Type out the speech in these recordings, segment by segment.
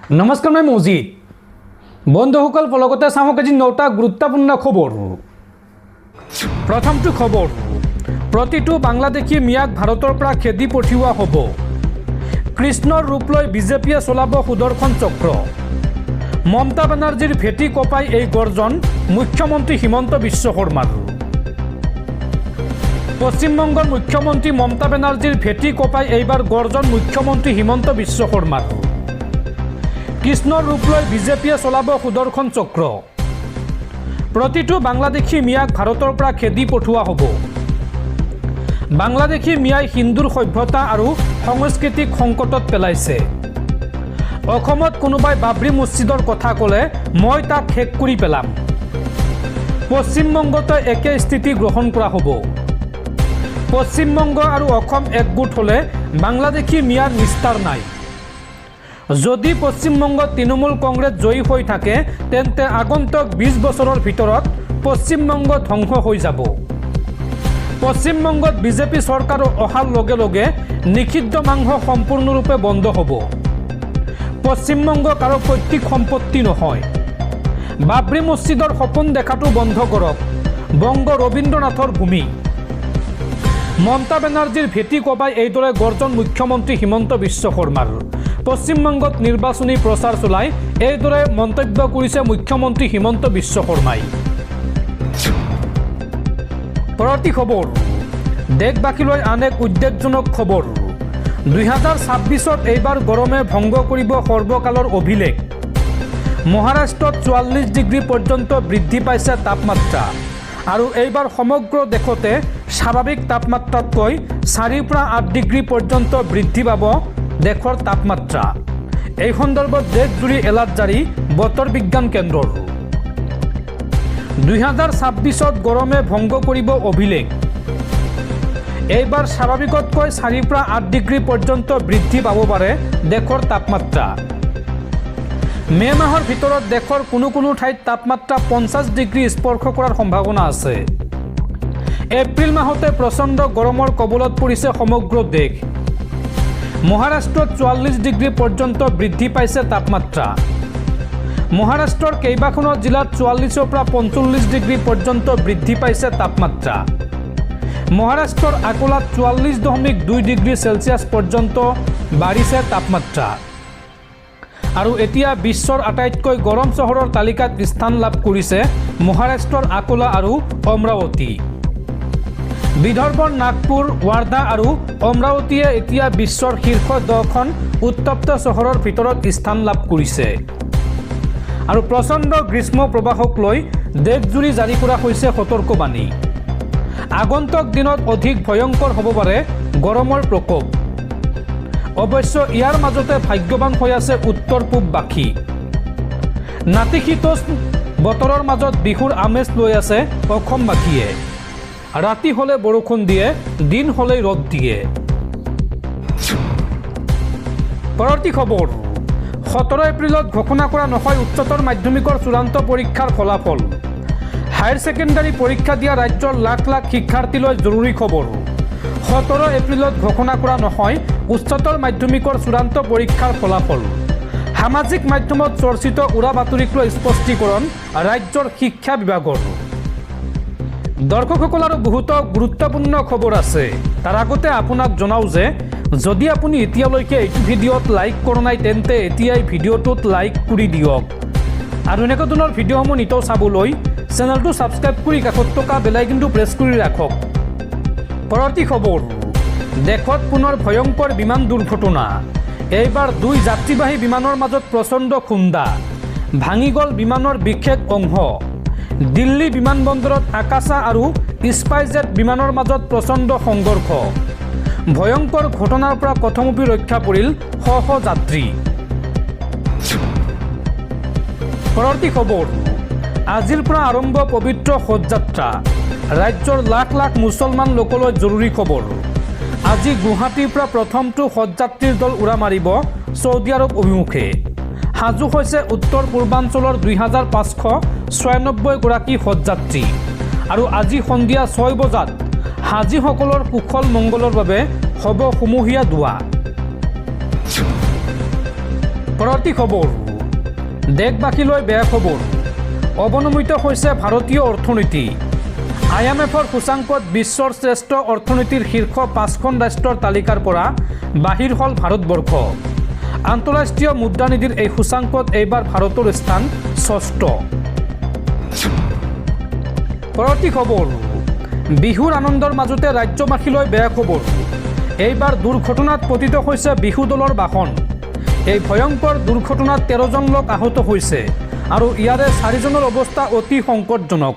নমস্কাৰ, মই মজিদ। বন্ধুসকল, পলকতে চাওঁ আজি 9টা গুৰুত্বপূৰ্ণ খবৰ। প্ৰথমটো খবৰ, প্ৰতিটো বাংলাদেশী মিয়াক ভাৰতৰ পৰা খেদি পঠিওৱা হ'ব। কৃষ্ণৰ ৰূপ লৈ বিজেপিয়ে চলাব সুদৰ্শন চক্ৰ। মমতা বেনাৰ্জীৰ ভেটি কপাই এই গৰ্জন মুখ্যমন্ত্ৰী হিমন্ত বিশ্ব শৰ্মাৰ। পশ্চিমবংগৰ মুখ্যমন্ত্ৰী মমতা বেনাৰ্জীৰ ভেটি কপাই এইবাৰ গৰ্জন মুখ্যমন্ত্ৰী হিমন্ত বিশ্ব শৰ্মাৰ। কৃষ্ণৰ ৰূপ লৈ বিজেপিয়ে চলাব সুদৰ্শন চক্ৰ। প্ৰতিটো বাংলাদেশী মিয়াক ভাৰতৰ পৰা খেদি পঠোৱা হ'ব। বাংলাদেশী মিয়াই হিন্দুৰ সভ্যতা আৰু সংস্কৃতিক সংকটত পেলাইছে। অসমত কোনোবাই বাবৰি মছজিদৰ কথা ক'লে মই তাক শেষ কৰি পেলাম। পশ্চিমবংগতো একে স্থিতি গ্ৰহণ কৰা হ'ব। পশ্চিমবংগ আৰু অসম একগোট হ'লে বাংলাদেশী মিয়াৰ নিস্তাৰ নাই। যদি পশ্চিমবংগত তৃণমূল কংগ্ৰেছ জয়ী হৈ থাকে তেন্তে আগন্তুক 20 বছৰৰ ভিতৰত পশ্চিমবংগ ধ্বংস হৈ যাব। পশ্চিমবংগত বিজেপি চৰকাৰ অহাৰ লগে লগে নিষিদ্ধ মাংস সম্পূৰ্ণৰূপে বন্ধ হ'ব। পশ্চিমবংগ কাৰো পৈতৃক সম্পত্তি নহয়। বাবৰি মছজিদৰ সপোন দেখাটো বন্ধ কৰক। বংগ ৰবীন্দ্ৰনাথৰ ভূমি। মমতা বেনাৰ্জীৰ ভেটি কবাই এইদৰে গৰ্জন মুখ্যমন্ত্ৰী হিমন্ত বিশ্ব শৰ্মাৰ। পশ্চিমবংগত নিৰ্বাচনী প্ৰচাৰ চলাই এইদৰে মন্তব্য কৰিছে মুখ্যমন্ত্ৰী হিমন্ত বিশ্ব শৰ্মাই। পৰৱৰ্তী খবৰ, দেশবাসীলৈ আন এক উদ্বেগজনক খবৰ। 2026ত এইবাৰ গৰমে ভংগ কৰিব সৰ্বকালৰ অভিলেখ। মহাৰাষ্ট্ৰত 44 ডিগ্ৰী পৰ্যন্ত বৃদ্ধি পাইছে তাপমাত্ৰা আৰু এইবাৰ সমগ্ৰ দেশতে স্বাভাৱিক তাপমাত্ৰাতকৈ 4 পৰা 8 ডিগ্ৰী পৰ্যন্ত বৃদ্ধি পাব দেশৰ তাপমাত্ৰা। এই সন্দৰ্ভত দেশজুৰি এলাৰ্ট জাৰি বতৰ বিজ্ঞান কেন্দ্ৰৰ। 2026ত গৰমে ভংগ কৰিব অভিলেখ। এইবাৰ স্বাভাৱিকতকৈ 4 পৰা 8 ডিগ্ৰী পৰ্যন্ত বৃদ্ধি পাব পাৰে দেশৰ তাপমাত্ৰা। মে মাহৰ ভিতৰত দেশৰ কোনো কোনো ঠাইত তাপমাত্ৰা 50 ডিগ্ৰী স্পৰ্শ কৰাৰ সম্ভাৱনা আছে। এপ্ৰিল মাহতে প্ৰচণ্ড গৰমৰ কবলত পৰিছে সমগ্ৰ দেশ। মহাৰাষ্ট্ৰত 44 ডিগ্ৰী পৰ্যন্ত বৃদ্ধি পাইছে তাপমাত্ৰা। মহাৰাষ্ট্ৰৰ কেইবাখনো জিলাত 44ৰ পৰা 45 ডিগ্ৰী পৰ্যন্ত বৃদ্ধি পাইছে তাপমাত্ৰা। মহাৰাষ্ট্ৰৰ আকোলাত 44.2 ডিগ্ৰী চেলছিয়াছ পৰ্যন্ত বাঢ়িছে তাপমাত্ৰা। আৰু এতিয়া বিশ্বৰ আটাইতকৈ গৰম চহৰৰ তালিকাত স্থান লাভ কৰিছে মহাৰাষ্ট্ৰৰ আকোলা আৰু অমৰাৱতী। বিদৰ্ভৰ নাগপুৰ, ৱাৰ্ধা আৰু অমৰাৱতীয়ে এতিয়া বিশ্বৰ শীৰ্ষ 10খন উত্তপ্ত চহৰৰ ভিতৰত স্থান লাভ কৰিছে। আৰু প্ৰচণ্ড গ্ৰীষ্ম প্ৰৱাহক লৈ দেশজুৰি জাৰি কৰা হৈছে সতৰ্কবাণী। আগন্তুক দিনত অধিক ভয়ংকৰ হ'ব পাৰে গৰমৰ প্ৰকোপ। অৱশ্য ইয়াৰ মাজতে ভাগ্যৱান হৈ আছে উত্তৰ পূববাসী। নাতিশীতোষ্ণ বতৰৰ মাজত বিহুৰ আমেজ লৈ আছে অসমবাসীয়ে। ৰাতি হ'লে বৰষুণ দিয়ে, দিন হ'লেই ৰ'দ দিয়ে। পৰৱৰ্তী খবৰ, 17 এপ্ৰিলত ঘোষণা কৰা নহয় উচ্চতৰ মাধ্যমিকৰ চূড়ান্ত পৰীক্ষাৰ ফলাফল। হায়াৰ ছেকেণ্ডাৰী পৰীক্ষা দিয়া ৰাজ্যৰ লাখ লাখ শিক্ষাৰ্থীলৈ জৰুৰী খবৰ। 17 এপ্ৰিলত ঘোষণা কৰা নহয় উচ্চতৰ মাধ্যমিকৰ চূড়ান্ত পৰীক্ষাৰ ফলাফল। সামাজিক মাধ্যমত চৰ্চিত উৰা বাতৰিক লৈ স্পষ্টীকৰণ ৰাজ্যৰ শিক্ষা বিভাগৰ। দৰ্শকসকল, আৰু বহুতো গুৰুত্বপূৰ্ণ খবৰ আছে। তাৰ আগতে আপোনাক জনাওঁ যে যদি আপুনি এতিয়ালৈকে এইটো ভিডিঅ'ত লাইক কৰা নাই তেন্তে এতিয়াই ভিডিঅ'টোত লাইক কৰি দিয়ক। আৰু এনেকুৱা ধৰণৰ ভিডিঅ'সমূহ নিতৌ চাবলৈ চেনেলটো ছাবস্ক্ৰাইব কৰি কাষত থকা বেল আইকনটো প্ৰেছ কৰি ৰাখক। পৰৱৰ্তী খবৰ, দেশত পুনৰ ভয়ংকৰ বিমান দুৰ্ঘটনা। এইবাৰ 2 যাত্ৰীবাহী বিমানৰ মাজত প্ৰচণ্ড খুন্দা। ভাঙি গ'ল বিমানৰ বিশেষ অংশ। দিল্লী বিমানবন্দৰত আকাশা আৰু স্পাইজেট বিমানৰ মাজত প্ৰচণ্ড সংঘৰ্ষ। ভয়ংকৰ ঘটনাৰ পৰা কথমপি ৰক্ষা পৰিল শ শ যাত্ৰী। পৰৱৰ্তী খবৰ, আজিৰ পৰা আৰম্ভ পবিত্ৰ হজ যাত্ৰা। ৰাজ্যৰ লাখ লাখ মুছলমান লোকলৈ জৰুৰী খবৰ। আজি গুৱাহাটীৰ পৰা প্ৰথমটো হজ যাত্ৰীৰ দল উৰা মাৰিব ছৌদি আৰৱ অভিমুখে। সাজু হৈছে উত্তৰ পূৰ্বাঞ্চলৰ 2596 গৰাকী হজযাত্ৰী। আৰু আজি সন্ধিয়া 6 বজাত হাজীসকলৰ কুশল মংগলৰ বাবে হ'ব সমূহীয়া দোৱা। পৰৱৰ্তী খবৰ, দেশবাসীলৈ বেয়া খবৰ, অৱনমিত হৈছে ভাৰতীয় অৰ্থনীতি। IMFৰ সূচাংকত বিশ্বৰ শ্ৰেষ্ঠ অৰ্থনীতিৰ শীৰ্ষ 5খন ৰাষ্ট্ৰৰ তালিকাৰ পৰা বাহিৰ হ'ল ভাৰতবৰ্ষ। আন্তঃৰাষ্ট্ৰীয় মুদ্ৰানিধিৰ এই সূচাংকত এইবাৰ ভাৰতৰ স্থান 6ষ্ঠ। পৰৱৰ্তী খবৰ, বিহুৰ আনন্দৰ মাজতে ৰাজ্যবাসীলৈ বেয়া খবৰ। এইবাৰ দুৰ্ঘটনাত পতিত হৈছে বিহু দলৰ বাহন। এই ভয়ংকৰ দুৰ্ঘটনাত 13জন লোক আহত হৈছে আৰু ইয়াৰে 4জনৰ অৱস্থা অতি সংকটজনক।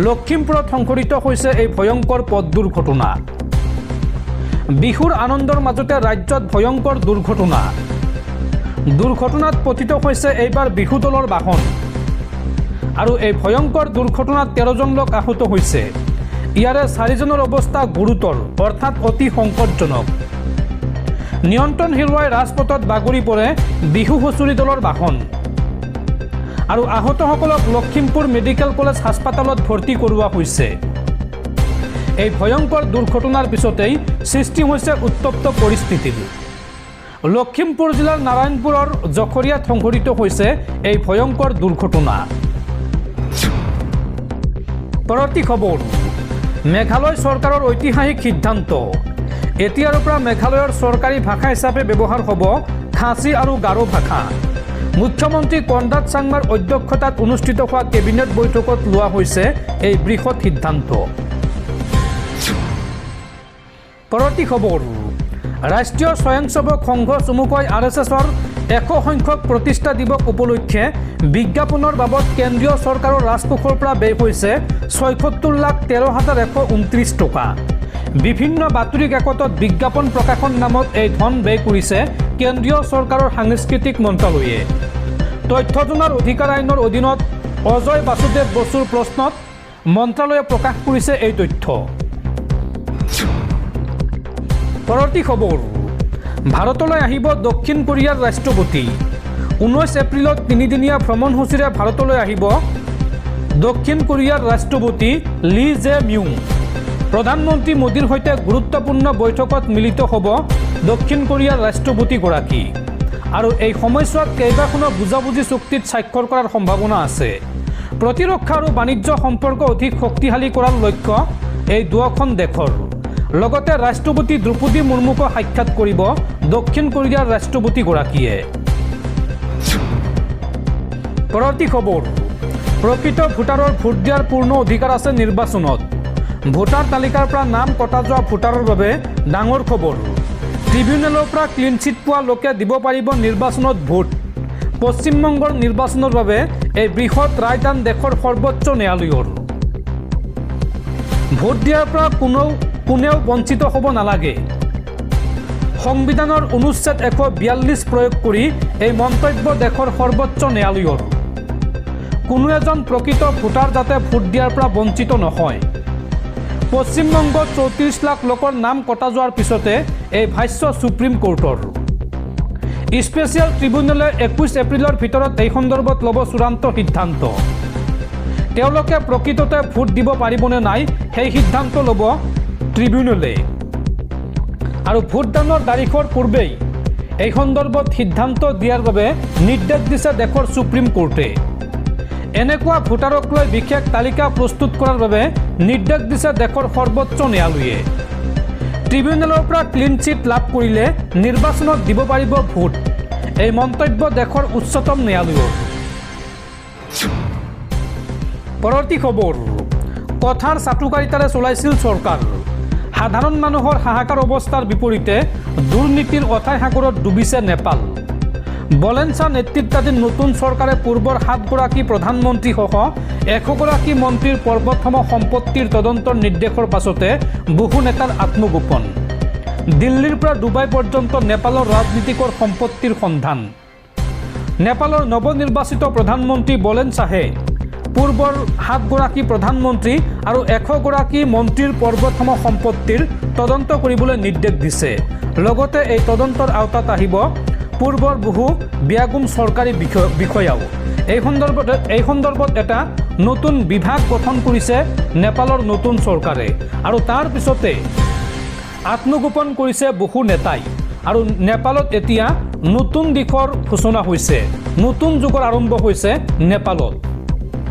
লখিমপুৰত সংঘটিত হৈছে এই ভয়ংকৰ পথ দুৰ্ঘটনা। বিহুৰ আনন্দৰ মাজতে ৰাজ্যত ভয়ংকৰ দুৰ্ঘটনা। দুৰ্ঘটনাত পতিত হৈছে এইবাৰ বিহু দলৰ বাহন আৰু এই ভয়ংকৰ দুৰ্ঘটনাত 13জন লোক আহত হৈছে। ইয়াৰে 4জনৰ অৱস্থা গুৰুতৰ অৰ্থাৎ অতি সংকটজনক। নিয়ন্ত্ৰণ হেৰুৱাই ৰাজপথত বাগৰি পৰে বিহু হুঁচৰি দলৰ বাহন আৰু আহতসকলক লখিমপুৰ মেডিকেল কলেজ হাস্পতালত ভৰ্তি কৰোৱা হৈছে। এই ভয়ংকৰ দুৰ্ঘটনাৰ পিছতেই সৃষ্টি হৈছে উত্তপ্ত পৰিস্থিতিৰ। লখিমপুৰ জিলাৰ নাৰায়ণপুৰৰ জখৰীয়াত সংঘটিত হৈছে এই ভয়ংকৰ দুৰ্ঘটনা। পৰৱৰ্তী খবৰ, মেঘালয় চৰকাৰৰ ঐতিহাসিক সিদ্ধান্ত। এতিয়াৰ পৰা মেঘালয়ৰ চৰকাৰী ভাষা হিচাপে ব্যৱহাৰ হ'ব খাচী আৰু গাৰো ভাষা। মুখ্যমন্ত্ৰী কনৰাড চাংমাৰ অধ্যক্ষতাত অনুষ্ঠিত হোৱা কেবিনেট বৈঠকত লোৱা হৈছে এই বৃহৎ সিদ্ধান্ত। পৰৱৰ্তী খবৰ, ৰাষ্ট্ৰীয় স্বয়ংসেৱক সংঘ চমুকৈ RSSৰ 100 সংখ্যক প্ৰতিষ্ঠা দিৱস উপলক্ষে বিজ্ঞাপনৰ বাবদ কেন্দ্ৰীয় চৰকাৰৰ ৰাজকোষৰ পৰা ব্যয় হৈছে ৭৬,১৩,১২৯ টকা। বিভিন্ন বাতৰি কাকতত বিজ্ঞাপন প্ৰকাশন নামত এই ধন ব্যয় কৰিছে কেন্দ্ৰীয় চৰকাৰৰ সাংস্কৃতিক মন্ত্ৰালয়ে। তথ্য জনাৰ অধিকাৰ আইনৰ অধীনত অজয় বাসুদেৱ বসুৰ প্ৰশ্নত মন্ত্ৰালয়ে প্ৰকাশ কৰিছে এই তথ্য। পৰৱৰ্তী খবৰ, ভাৰতলৈ আহিব দক্ষিণ কোৰিয়াৰ ৰাষ্ট্ৰপতি। 19 এপ্ৰিলত 3দিনীয়া ভ্ৰমণসূচীৰে ভাৰতলৈ আহিব দক্ষিণ কোৰিয়াৰ ৰাষ্ট্ৰপতি লী জে মিউং। প্ৰধানমন্ত্ৰী মোদীৰ সৈতে গুৰুত্বপূৰ্ণ বৈঠকত মিলিত হ'ব দক্ষিণ কোৰিয়াৰ ৰাষ্ট্ৰপতিগৰাকী আৰু এই সময়ছোৱাত কেইবাখনো বুজাবুজি চুক্তিত স্বাক্ষৰ কৰাৰ সম্ভাৱনা আছে। প্ৰতিৰক্ষা আৰু বাণিজ্য সম্পৰ্ক অধিক শক্তিশালী কৰাৰ লক্ষ্য এই দুয়োখন দেশৰ। লগতে ৰাষ্ট্ৰপতি দ্ৰৌপদী মুৰ্মুকো সাক্ষাৎ কৰিব দক্ষিণ কোৰিয়াৰ ৰাষ্ট্ৰপতিগৰাকীয়ে। পৰৱৰ্তী খবৰ, প্ৰকৃত ভোটাৰৰ ভোট দিয়াৰ পূৰ্ণ অধিকাৰ আছে নিৰ্বাচনত। ভোটাৰ তালিকাৰ পৰা নাম কটা যোৱা ভোটাৰৰ বাবে ডাঙৰ খবৰ। ট্ৰিবিউনেলৰ পৰা ক্লিন চিট পোৱা লোকে দিব পাৰিব নিৰ্বাচনত ভোট। পশ্চিমবংগৰ নিৰ্বাচনৰ বাবে এই বৃহৎ ৰায়দান দেশৰ সৰ্বোচ্চ ন্যায়ালয়ৰ। ভোট দিয়াৰ পৰা কোনেও বঞ্চিত হ'ব নালাগে। সংবিধানৰ অনুচ্ছেদ 142 প্ৰয়োগ কৰি এই মন্তব্য দেশৰ সৰ্বোচ্চ ন্যায়ালয়ৰ। কোনো এজন প্ৰকৃত ভোটাৰ যাতে ভোট দিয়াৰ পৰা বঞ্চিত নহয়। পশ্চিমবংগত 34 লাখ লোকৰ নাম কটা যোৱাৰ পিছতে এই ভাষ্য সুপ্ৰিম কোৰ্টৰ। স্পেচিয়েল ট্ৰিবিউনেলে 21 এপ্ৰিলৰ ভিতৰত এই সন্দৰ্ভত ল'ব চূড়ান্ত সিদ্ধান্ত। তেওঁলোকে প্ৰকৃততে ভোট দিব পাৰিবনে নাই সেই সিদ্ধান্ত ল'ব ট্ৰিবিউনেলে আৰু ভোটদানৰ তাৰিখৰ পূৰ্বেই এই সন্দৰ্ভত সিদ্ধান্ত দিয়াৰ বাবে নিৰ্দেশ দিছে দেশৰ সুপ্ৰিম কোৰ্টে। এনেকুৱা ভোটাৰক লৈ বিশেষ তালিকা প্ৰস্তুত কৰাৰ বাবে নিৰ্দেশ দিছে দেশৰ সৰ্বোচ্চ ন্যায়ালয়ে। ট্ৰিবিউনেলৰ পৰা ক্লিন চিট লাভ কৰিলে নিৰ্বাচনত দিব পাৰিব ভোট। এই মন্তব্য দেশৰ উচ্চতম ন্যায়ালয়ৰ। পৰৱৰ্তী খবৰ, কথাৰ চাটুকাৰিতাৰে চলাইছিল চৰকাৰ। সাধাৰণ মানুহৰ হাহাকাৰ অৱস্থাৰ বিপৰীতে দুৰ্নীতিৰ অথাই সাগৰত ডুবিছে নেপাল। বলেনছা নেতৃত্বাধীন নতুন চৰকাৰে পূৰ্বৰ 7 গৰাকী প্ৰধানমন্ত্ৰীসহ 100 গৰাকী মন্ত্ৰীৰ পৰ্বতসম সম্পত্তিৰ তদন্তৰ নিৰ্দেশৰ পাছতে বহু নেতাৰ আত্মগোপন। দিল্লীৰ পৰা ডুবাই পৰ্যন্ত নেপালৰ ৰাজনীতিকৰ সম্পত্তিৰ সন্ধান। নেপালৰ নৱনিৰ্বাচিত প্ৰধানমন্ত্ৰী বলেনছাহে পূৰ্বৰ 7 গৰাকী প্ৰধানমন্ত্ৰী আৰু 100 গৰাকী মন্ত্ৰীৰ পৰ্বতসম সম্পত্তিৰ তদন্ত কৰিবলৈ নিৰ্দেশ দিছে। লগতে এই তদন্তৰ আওতাত আহিব পূৰ্বৰ বহু বিয়াগুম চৰকাৰী বিষয়াও। এই সন্দৰ্ভত এটা নতুন বিভাগ গঠন কৰিছে নেপালৰ নতুন চৰকাৰে আৰু তাৰ পিছতে আত্মগোপন কৰিছে বহু নেতাই আৰু নেপালত এতিয়া নতুন দিশৰ সূচনা হৈছে, নতুন যুগৰ আৰম্ভ হৈছে নেপালত।